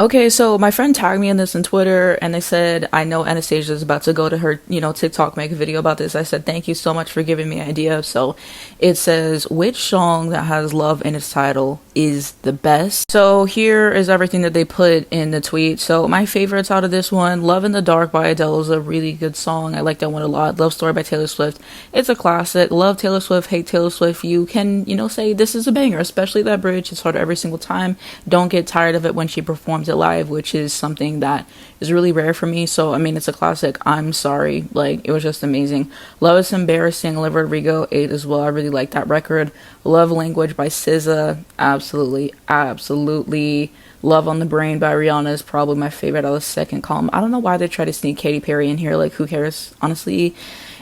Okay, so my friend tagged me in this on Twitter and they said, I know Anastasia is about to go to her, TikTok, make a video about this. I said, thank you so much for giving me an idea. So it says, which song that has love in its title is the best? So here is everything that they put in the tweet. So my favorites out of this one, Love in the Dark by Adele is a really good song. I like that one a lot. Love Story by Taylor Swift. It's a classic. Love Taylor Swift, hate Taylor Swift. You can, say this is a banger, especially that bridge. It's heard every single time. Don't get tired of it when she performs it live, which is something that is really rare for me. So I mean, it's a classic. I'm sorry, like it was just amazing. Love is Embarrassing, Olivia Rodrigo, 8 as well. I really like that record. Love Language by SZA, absolutely. Love on the Brain by Rihanna is probably my favorite out of the second column. I don't know why they try to sneak Katy Perry in here, like who cares, honestly.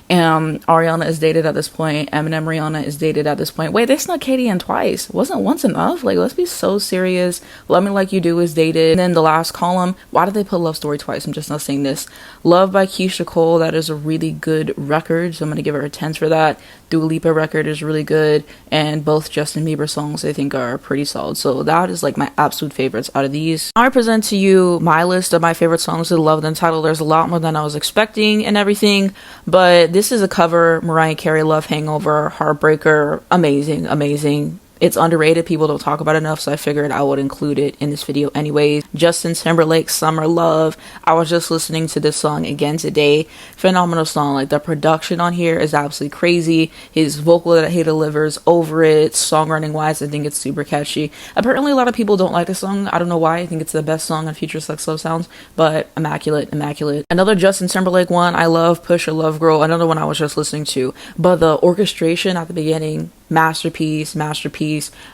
Ariana is dated at this point. Eminem, Rihanna is dated at this point. Wait, they snuck Katy in twice. Wasn't once enough? Like, let's be so serious. Love Me Like You Do is dated. And then the last column, why did they put Love Story twice? I'm just not saying this. Love by Keisha Cole, that is a really good record, so I'm gonna give her a 10 for that. Dua Lipa record is really good, and both Justin Bieber songs I think are pretty solid. So that is like my absolute favorites out of these. I present to you my list of my favorite songs with Love and Title. There's a lot more than I was expecting and everything, but this is a cover. Mariah Carey, Love Hangover, Heartbreaker, amazing. It's underrated. People don't talk about it enough, so I figured I would include it in this video anyways. Justin Timberlake, Summer Love. I was just listening to this song again today. Phenomenal song. Like, the production on here is absolutely crazy. His vocal that he delivers over it, songwriting wise, I think it's super catchy. Apparently a lot of people don't like this song. I don't know why. I think it's the best song on Future Sex Love Sounds, but immaculate. Another Justin Timberlake one, I love Push a Love Girl. Another one I was just listening to, but the orchestration at the beginning, masterpiece.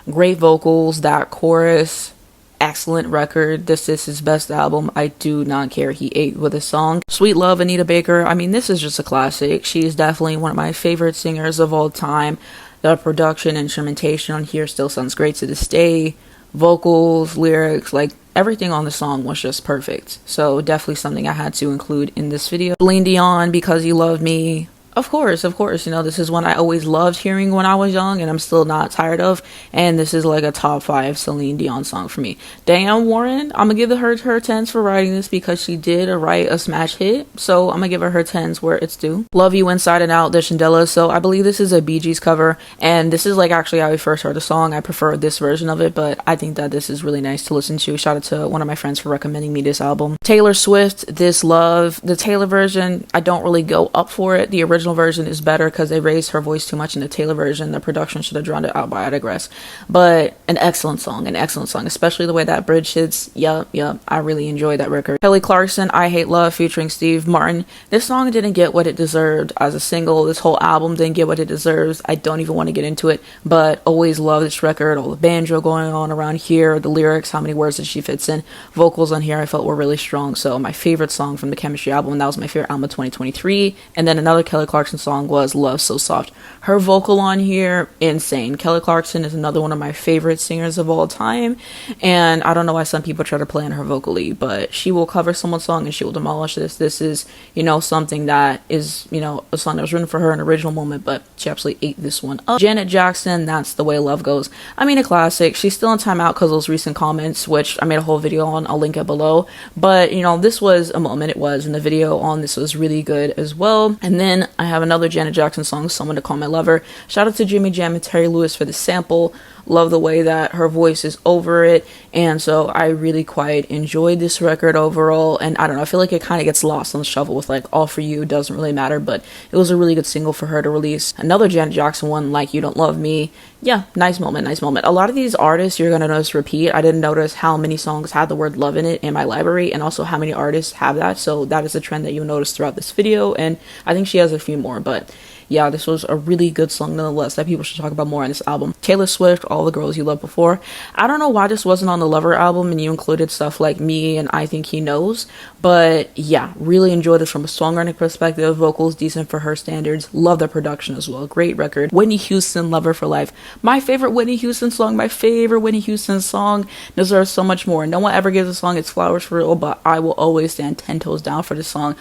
Great vocals, that chorus, excellent record. This is his best album. I do not care. He ate with a song. Sweet Love, Anita Baker. I mean, this is just a classic. She is definitely one of my favorite singers of all time. The production, instrumentation on here still sounds great to this day. Vocals, lyrics, like everything on the song was just perfect. So definitely something I had to include in this video. Celine Dion, Because You Love Me. Of course, this is one I always loved hearing when I was young and I'm still not tired of, and this is like a top 5 Celine Dion song for me. Diane Warren, I'm gonna give her 10s for writing this because she did write a smash hit, so I'm gonna give her 10s where it's due. Love You Inside and Out, The Shandellas. So I believe this is a Bee Gees cover, and this is like actually how I first heard the song. I prefer this version of it, but I think that this is really nice to listen to. Shout out to one of my friends for recommending me this album. Taylor Swift, This Love. The Taylor version, I don't really go up for it. The original version is better because they raised her voice too much in the Taylor version. The production should have drowned it out, but I digress. But an excellent song, especially the way that bridge hits. Yup, I really enjoyed that record. Kelly Clarkson, I Hate Love, featuring Steve Martin. This song didn't get what it deserved as a single. This whole album didn't get what it deserves. I don't even want to get into it, but always love this record. All the banjo going on around here, the lyrics, how many words that she fits in, vocals on here I felt were really strong. So my favorite song from the Chemistry album, and that was my favorite album of 2023. And then another Kelly Clarkson song was Love So Soft. Her vocal on here, insane. Kelly Clarkson is another one of my favorite singers of all time, and I don't know why some people try to play on her vocally, but she will cover someone's song and she will demolish this. This is, something that is, a song that was written for her in an original moment, but she absolutely ate this one up. Janet Jackson, That's the Way Love Goes. I mean, a classic. She's still in timeout because of those recent comments, which I made a whole video on. I'll link it below, but this was a moment. It was, and the video on this was really good as well. And then I have another Janet Jackson song, Someone to Call My Lover. Shout out to Jimmy Jam and Terry Lewis for the sample. Love the way that her voice is over it, and so I really quite enjoyed this record overall. And I don't know, I feel like it kind of gets lost on the shuffle with like All For You, doesn't really matter, but it was a really good single for her to release. Another Janet Jackson one, Like You Don't Love Me. Yeah, nice moment. A lot of these artists you're gonna notice repeat. I didn't notice how many songs had the word love in it in my library, and also how many artists have that, so that is a trend that you'll notice throughout this video, and I think she has a few more, but yeah, this was a really good song nonetheless that people should talk about more on this album. Taylor Swift, All the Girls You Loved Before. I don't know why this wasn't on the Lover album and you included stuff like Me and I Think He Knows, but yeah, really enjoyed this from a songwriting perspective. Vocals decent for her standards. Love the production as well. Great record. Whitney Houston, Lover for Life. My favorite Whitney Houston song deserves so much more. No one ever gives a song its flowers for real, but I will always stand 10 toes down for this song.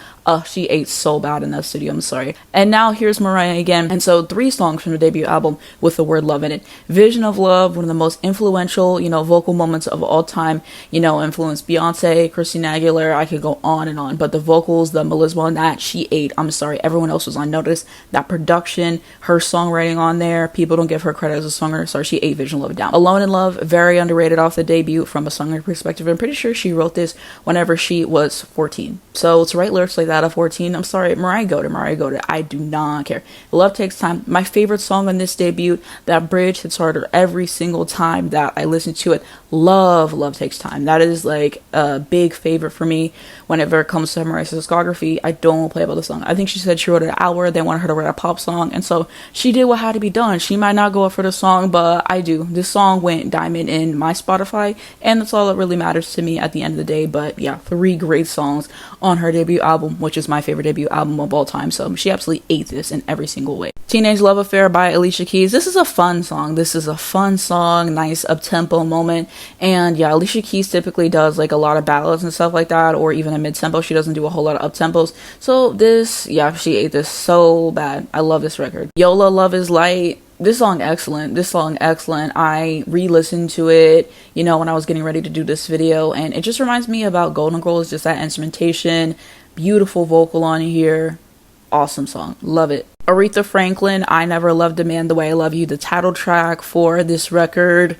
She ate so bad in that studio, I'm sorry. And now here's Mariah Mariah again. And so 3 songs from the debut album with the word love in it. Vision of Love, one of the most influential, vocal moments of all time, influenced Beyonce, Christina Aguilera. I could go on and on, but the vocals, the melisma on that, she ate. I'm sorry, everyone else was on notice. That production, her songwriting on there, people don't give her credit as a singer. Sorry, she ate Vision of Love down. Alone in Love, very underrated off the debut from a songwriting perspective. I'm pretty sure she wrote this whenever she was 14. So to write lyrics like that at 14, I'm sorry, Mariah go to. I do not care. Love Takes Time, my favorite song on this debut. That bridge hits harder every single time that I listen to it. Love Takes Time. That is like a big favorite for me whenever it comes to Mariah's discography. I don't play about the song. I think she said she wrote an hour, they wanted her to write a pop song, and so she did what had to be done. She might not go up for the song, but I do. This song went diamond in my Spotify, and that's all that really matters to me at the end of the day. But yeah, 3 great songs on her debut album, which is my favorite debut album of all time. So she absolutely ate this in every single way. Teenage Love Affair by Alicia Keys. This is a fun song. Nice up-tempo moment. And yeah, Alicia Keys typically does like a lot of ballads and stuff like that, or even a mid-tempo. She doesn't do a whole lot of up-tempos. So this, yeah, she ate this so bad. I love this record. Yola, Love is Light. This song excellent. I re-listened to it, when I was getting ready to do this video, and it just reminds me about Golden Girls, just that instrumentation, beautiful vocal on here. Awesome song. Love it. Aretha Franklin, I Never Loved a Man the Way I Love You, the title track for this record.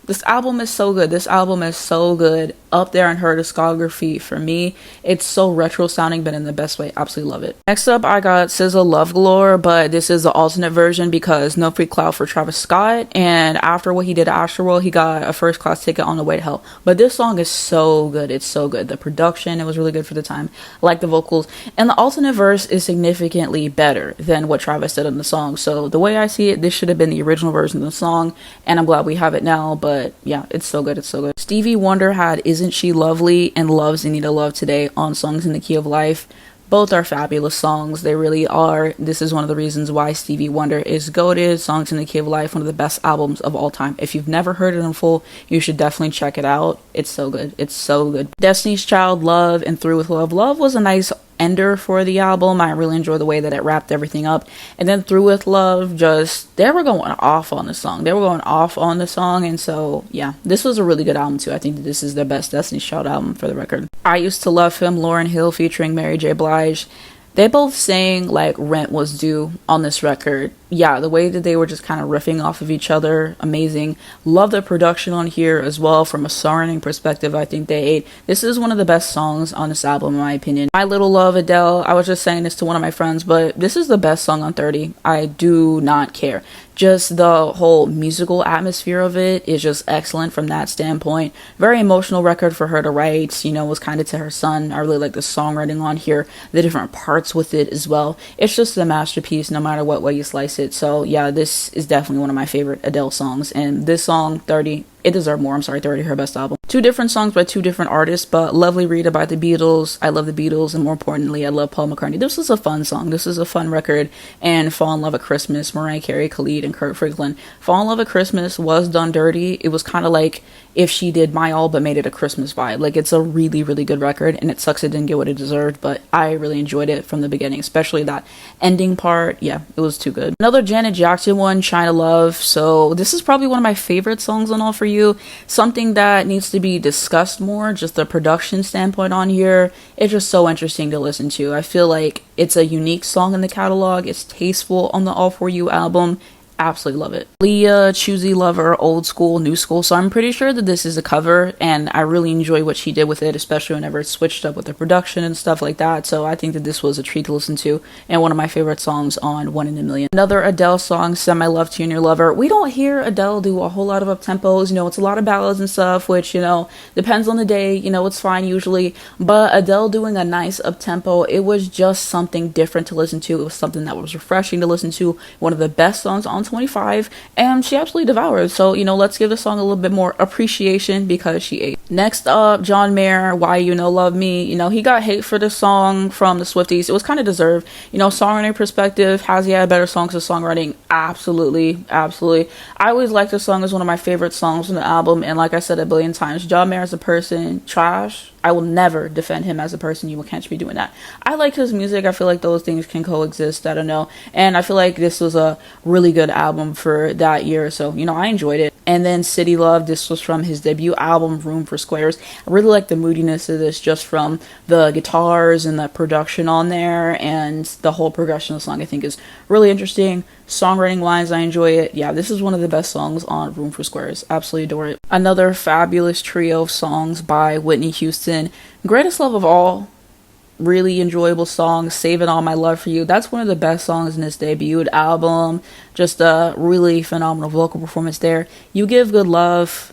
This album is so good. Up there in her discography for me. It's so retro sounding, but in the best way. Absolutely love it. Next up, I got SZA Love Galore, but this is the alternate version because No Free Cloud for Travis Scott. And after what he did at Astroworld, he got a first class ticket on the way to hell. But this song is so good. It's so good. The production, it was really good for the time. I like the vocals. And the alternate verse is significantly better than what Travis did in the song. So the way I see it, this should have been the original version of the song. And I'm glad we have it now. But yeah, it's so good. Stevie Wonder had Isn't She Lovely and Loves Anita Love Today on Songs in the Key of Life. Both are fabulous songs. They really are. This is one of the reasons why Stevie Wonder is goated. Songs in the Key of Life, one of the best albums of all time. If you've never heard it in full, you should definitely check it out. It's so good. Destiny's Child, Love, and Through With Love. Love was a nice ender for the album. I really enjoyed the way that it wrapped everything up. And then Through With Love, they were going off on the song. And so, yeah, this was a really good album too. I think that this is the best Destiny's Child album for the record. I Used to Love Him, Lauryn Hill featuring Mary J. Blige. They both sang like rent was due on this record. Yeah, the way that they were just kind of riffing off of each other, amazing. Love the production on here as well. From a songwriting perspective, I think they ate. This is one of the best songs on this album, in my opinion. My Little Love, Adele. I was just saying this to one of my friends, but this is the best song on 30. I do not care. Just the whole musical atmosphere of it is just excellent from that standpoint. Very emotional record for her to write, was kind of to her son. I really like the songwriting on here, the different parts with it as well. It's just a masterpiece no matter what way you slice it. So yeah, this is definitely one of my favorite Adele songs, and this song 30, it deserved more. I'm sorry, 30, her best album. 2 different songs by 2 different artists, but Lovely Rita by the Beatles. I love the Beatles, and more importantly, I love Paul McCartney. This was a fun song. This is a fun record. And Fall in Love at Christmas, Mariah Carey, Khalid, and Kurt Franklin. Fall in Love at Christmas was done dirty. It was kind of like if she did My All but made it a Christmas vibe. Like, it's a really, really good record, and it sucks it didn't get what it deserved, but I really enjoyed it from the beginning, especially that ending part. Yeah, it was too good. Another Janet Jackson one, China Love. So this is probably one of my favorite songs on All For You. Something that needs to be discussed more, just the production standpoint on here. It's just so interesting to listen to. I feel like it's a unique song in the catalog. It's tasteful on the All For You album. Absolutely love it. Aaliyah, Choosy Lover, Old School, New School. So I'm pretty sure that this is a cover, and I really enjoy what she did with it, especially whenever it's switched up with the production and stuff like that. So I think that this was a treat to listen to, and one of my favorite songs on 1 in a Million. Another Adele song, Send My Love to You and Your Lover. We don't hear Adele do a whole lot of up-tempos. It's a lot of ballads and stuff, which, depends on the day. It's fine usually. But Adele doing a nice up-tempo, it was just something different to listen to. It was something that was refreshing to listen to. One of the best songs on 125, and she absolutely devoured. So, let's give the song a little bit more appreciation because she ate. Next up, John Mayer, Why You Know Love Me. He got hate for this song from the Swifties. It was kind of deserved. Songwriting perspective, has he had better songs of songwriting? Absolutely, absolutely. I always liked this song as one of my favorite songs on the album, and like I said a billion times, John Mayer as a person, trash. I will never defend him as a person. You can't be doing that. I like his music. I feel like those things can coexist. I don't know. And I feel like this was a really good album for that year. So, I enjoyed it. And then City Love, this was from his debut album, Room for Squares. I really like the moodiness of this just from the guitars and the production on there, and the whole progression of the song I think is really interesting. Songwriting wise, I enjoy it. Yeah, this is one of the best songs on Room for Squares. Absolutely adore it. Another fabulous trio of songs by Whitney Houston. Greatest Love of All. Really enjoyable song. Saving All My Love for You. That's one of the best songs in this debut album. Just a really phenomenal vocal performance there. You Give Good Love.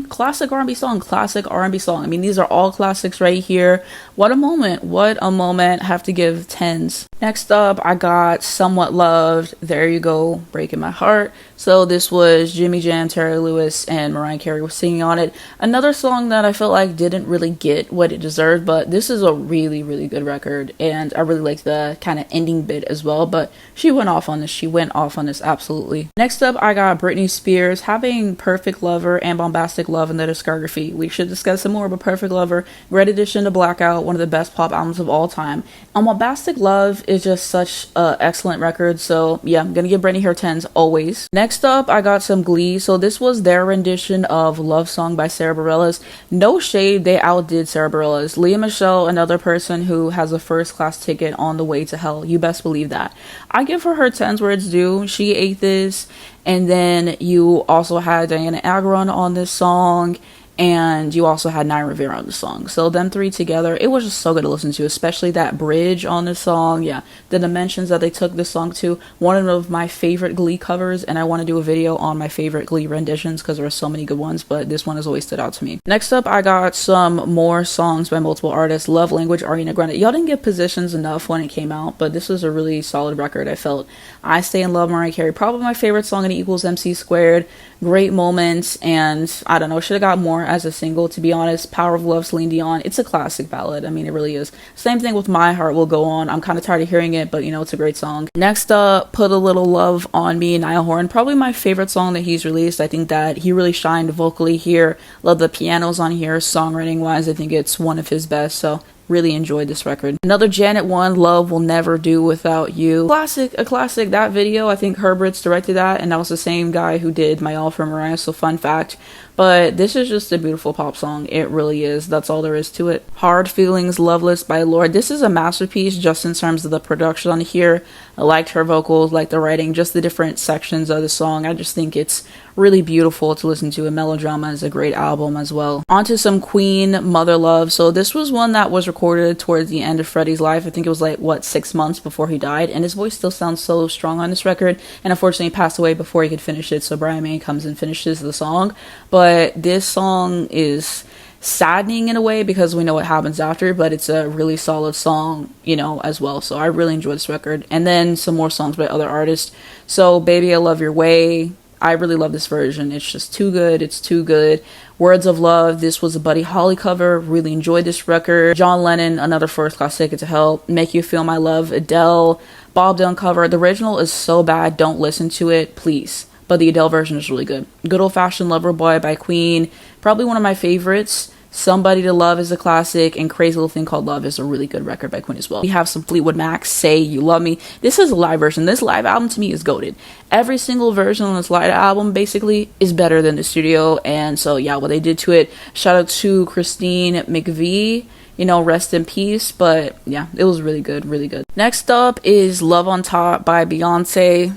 Classic R&B song, classic R&B song. These are all classics right here. What a moment. What a moment. Have to give 10s. Next up, I got Somewhat Loved. There You Go, Breaking My Heart. So this was Jimmy Jam, Terry Lewis, and Mariah Carey was singing on it. Another song that I felt like didn't really get what it deserved, but this is a really, really good record, and I really like the kind of ending bit as well, but she went off on this. She went off on this, absolutely. Next up, I got Britney Spears, having Perfect Lover and Bombastic Love in the discography. We should discuss some more, but Perfect Lover, great addition to Blackout, one of the best pop albums of all time. And Bombastic Love is just such an excellent record, so yeah, I'm gonna give Britney her 10s always. Next up, I got some Glee. So this was their rendition of Love Song by Sarah Bareilles. No shade, they outdid Sarah Bareilles. Leah Michele, another person who has a first class ticket on the way to hell. You best believe that. I give her 10s where it's due. She ate this. And then you also had Diana Agron on this song, and you also had Naya Rivera on the song. So them three together, it was just so good to listen to, especially that bridge on this song. Yeah, the dimensions that they took this song to. One of my favorite Glee covers, and I want to do a video on my favorite Glee renditions because there are so many good ones, but this one has always stood out to me. Next up, I got some more songs by multiple artists. Love Language, Ariana Grande. Y'all didn't get Positions enough when it came out, but this was a really solid record, I felt. I Stay in Love, Mariah Carey. Probably my favorite song in equals MC Squared. Great moments, and I don't know, should have got more as a single, to be honest. Power of Love, Celine Dion. It's a classic ballad. It really is. Same thing with My Heart Will Go On. I'm kind of tired of hearing it, but it's a great song. Next up, Put a Little Love on Me, Niall Horan. Probably my favorite song that he's released. I think that he really shined vocally here. Love the pianos on here. Songwriting wise, I think it's one of his best, so really enjoyed this record. Another Janet one, Love Will Never Do Without You. A classic. That video, I think Herbert's directed that, and that was the same guy who did My All for Mariah, so fun fact. But this is just a beautiful pop song. It really is. That's all there is to it. Hard Feelings, Loveless by Lorde. This is a masterpiece just in terms of the production on here. I liked her vocals, liked the writing, just the different sections of the song. I just think it's really beautiful to listen to, and Melodrama is a great album as well. On to some Queen, Mother Love. So this was one that was recorded towards the end of Freddie's life. I think it was 6 months before he died, and his voice still sounds so strong on this record, and unfortunately he passed away before he could finish it, so Brian May comes and finishes the song. But this song is saddening in a way because we know what happens after, but it's a really solid song, as well. So I really enjoy this record. And then some more songs by other artists. So Baby I Love Your Way, I really love this version. It's just too good. It's too good. Words of Love, this was a Buddy Holly cover. Really enjoyed this record. John Lennon, another first class ticket to hell. Make You Feel My Love, Adele, Bob Dylan cover. The original is so bad, don't listen to it, please. But the Adele version is really good. Good Old Fashioned Lover Boy by Queen, probably one of my favorites. Somebody to Love is a classic, and Crazy Little Thing Called Love is a really good record by Queen as well. We have some Fleetwood Mac, Say You Love Me. This is a live version. This live album to me is goated. Every single version on this live album basically is better than the studio, and so yeah, what they did to it. Shout out to Christine McVie. Rest in peace, but yeah, it was really good, really good. Next up is Love on Top by Beyonce.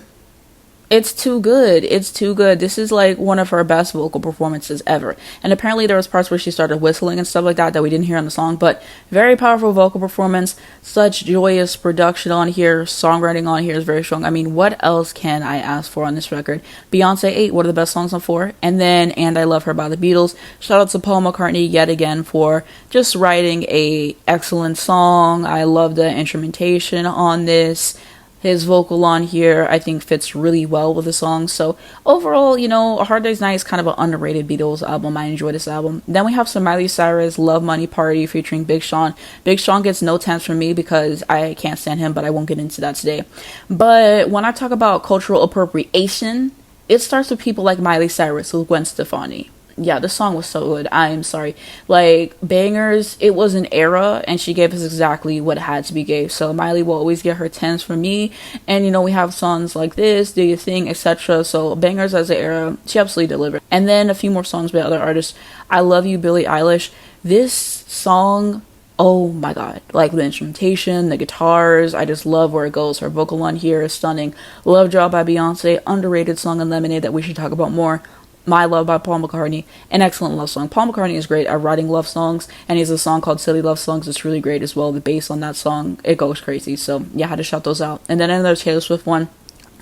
It's too good. It's too good. This is like one of her best vocal performances ever. And apparently there was parts where she started whistling and stuff like that we didn't hear on the song, but very powerful vocal performance. Such joyous production on here. Songwriting on here is very strong. What else can I ask for on this record? Beyonce 8, one of the best songs on 4. And then And I Love Her by the Beatles. Shout out to Paul McCartney yet again for just writing a excellent song. I love the instrumentation on this. His vocal on here, I think, fits really well with the song. So overall, you know, A Hard Day's Night is kind of an underrated Beatles album. I enjoy this album. Then we have some Miley Cyrus, Love Money Party featuring Big Sean. Big Sean gets no 10s from me because I can't stand him, but I won't get into that today. But when I talk about cultural appropriation, it starts with people like Miley Cyrus with Gwen Stefani. Yeah, the song was so good. I'm sorry. Like, Bangers, it was an era, and she gave us exactly what had to be gave. So Miley will always get her 10s from me. And, you know, we have songs like this, Do Your Thing, etc. So Bangers as an era, she absolutely delivered. And then a few more songs by other artists. I Love You, Billie Eilish. This song, oh my god, like the instrumentation, the guitars, I just love where it goes. Her vocal on here is stunning. Love Job by Beyonce, underrated song on Lemonade that we should talk about more. My Love by Paul McCartney, an excellent love song. Paul McCartney is great at writing love songs, and he has a song called Silly Love Songs. It's really great as well. The bass on that song, it goes crazy. So yeah, I had to shout those out. And then another Taylor Swift one,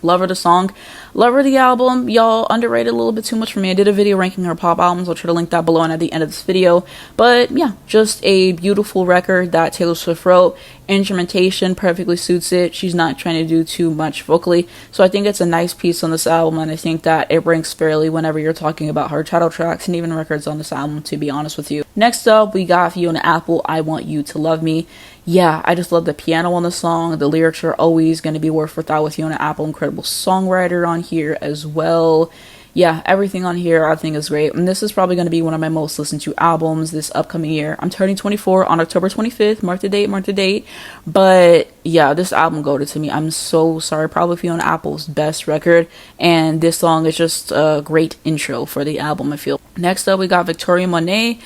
Lover the song, Lover the album, y'all, underrated a little bit too much for me. I did a video ranking her pop albums. I'll try to link that below and at the end of this video. But yeah, just a beautiful record that Taylor Swift wrote. Instrumentation perfectly suits it. She's not trying to do too much vocally, so I think it's a nice piece on this album, and I think that it ranks fairly whenever you're talking about her title tracks and even records on this album, to be honest with you. Next up, we got Fiona Apple, I Want You to Love Me. Yeah, I just love the piano on the song. The lyrics are always going to be worth without with Fiona Apple. Incredible songwriter on here as well. Yeah, everything on here I think is great. And this is probably going to be one of my most listened to albums this upcoming year. I'm turning 24 on October 25th. Mark the date. But yeah, this album goated to me. I'm so sorry. Probably Fiona Apple's best record. And this song is just a great intro for the album, I feel. Next up, we got Victoria Monet.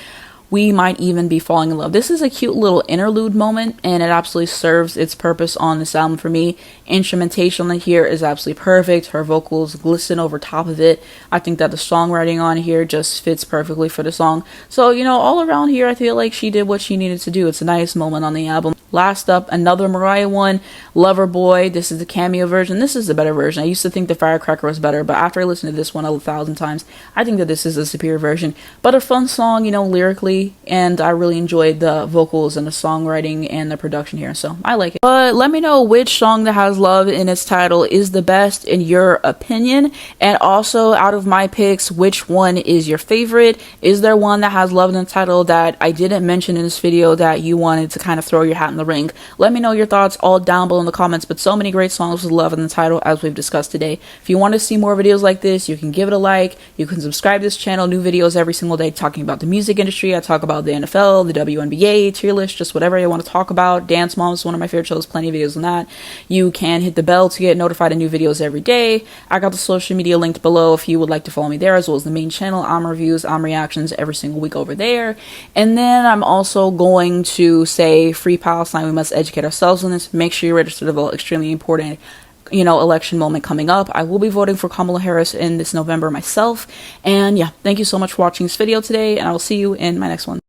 We Might Even Be Falling in Love. This is a cute little interlude moment, and it absolutely serves its purpose on this album for me. Instrumentation on here is absolutely perfect. Her vocals glisten over top of it. I think that the songwriting on here just fits perfectly for the song. So, you know, all around here, I feel like she did what she needed to do. It's a nice moment on the album. Last up, another Mariah one, Lover Boy. This is the cameo version. This is the better version. I used to think the Firecracker was better, but after I listened to this one 1,000 times, I think that this is a superior version. But a fun song, you know, lyrically, and I really enjoyed the vocals and the songwriting and the production here, so I like it. But let me know which song that has love in its title is the best in your opinion, and also out of my picks, which one is your favorite? Is there one that has love in the title that I didn't mention in this video that you wanted to kind of throw your hat in the ring? Let me know your thoughts all down below in the comments. But so many great songs with love in the title as we've discussed today. If you want to see more videos like this, you can give it a like, you can subscribe to this channel. New videos every single day talking about the music industry. I talk about the NFL, the WNBA, tier list, just whatever you want to talk about. Dance Moms is one of my favorite shows, plenty of videos on that. You can hit the bell to get notified of new videos every day. I got the social media linked below if you would like to follow me there, as well as the main channel. I'm reviews, I'm reactions every single week over there. And then I'm also going to say Free Palestine, we must educate ourselves on this. Make sure you register to vote. Extremely important, you know, election moment coming up. I will be voting for Kamala Harris in this November myself. And yeah, thank you so much for watching this video today, and I will see you in my next one.